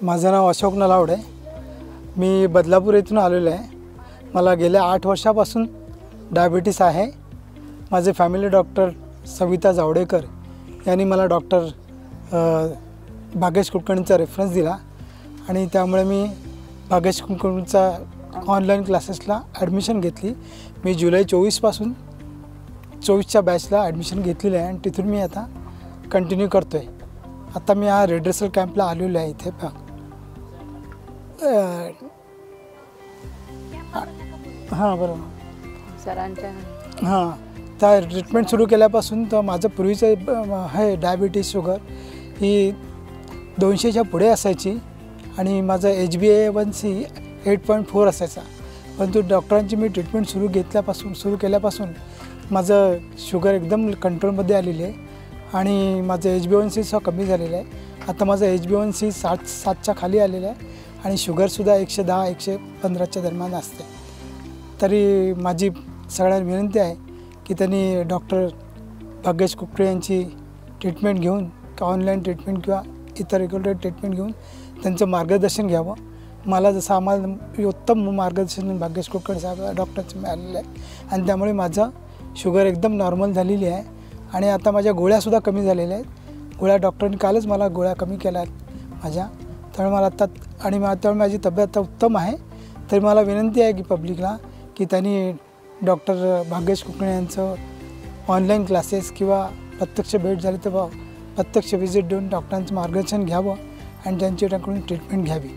माझं नाव अशोक नलावडे. मी बदलापूर येथून आलेलो आहे. मला गेल्या 8 वर्षापासून डायबिटीस आहे. माझे फॅमिली डॉक्टर सविता जावडेकर यांनी मला डॉक्टर भाग्येश कुलकर्णीचा रेफरन्स दिला आणि त्यामुळे मी भाग्येश कुलकर्णीचा ऑनलाईन क्लासेसला ॲडमिशन घेतली. मी जुलै 24पासून 24च्या बॅचला ॲडमिशन घेतलेली आहे आणि तिथून मी आता कंटिन्यू करतो आहे. आता मी हा रेड्रेसल कॅम्पला आलेलो आहे इथे. हां बरोबर सरांच्या हां त्या ट्रीटमेंट सुरू केल्यापासून तर माझं पूर्वीचं आहे डायबिटीस शुगर ही 200च्या पुढे असायची आणि माझं HbA1c 8.4 असायचा. परंतु डॉक्टरांची मी ट्रीटमेंट सुरू केल्यापासून माझं शुगर एकदम कंट्रोलमध्ये आलेली आहे आणि माझं HbA1c कमी झालेलं आहे. आता माझं HbA1c 7च्या खाली आलेलं आहे आणि शुगरसुद्धा 110-115च्या दरम्यान असते. तरी माझी सगळ्यांना विनंती आहे की त्यांनी डॉक्टर भाग्येश कुलकर्णी यांची ट्रीटमेंट घेऊन ऑनलाईन ट्रीटमेंट किंवा इतर रेग्युलर ट्रीटमेंट घेऊन त्यांचं मार्गदर्शन घ्यावं. मला जसं आम्हाला उत्तम मार्गदर्शन भाग्येश कुलकर्णी साहेब डॉक्टरचं मिळालेलं आहे आणि त्यामुळे माझं शुगर एकदम नॉर्मल झालेली आहे आणि आता माझ्या गोळ्यासुद्धा कमी झालेल्या आहेत. गोळ्या डॉक्टरांनी कालच मला गोळ्या कमी केल्या आहेत माझ्या. त्यामुळे मला आता त्यामुळे माझी तब्येत आता उत्तम आहे. तरी मला विनंती आहे की पब्लिकला की त्यांनी डॉक्टर भाग्येश कुलकर्णी यांचं ऑनलाईन क्लासेस किंवा प्रत्यक्ष भेट झाली तर प्रत्यक्ष व्हिजिट देऊन डॉक्टरांचं मार्गदर्शन घ्यावं आणि त्यांच्याकडून ट्रीटमेंट घ्यावी.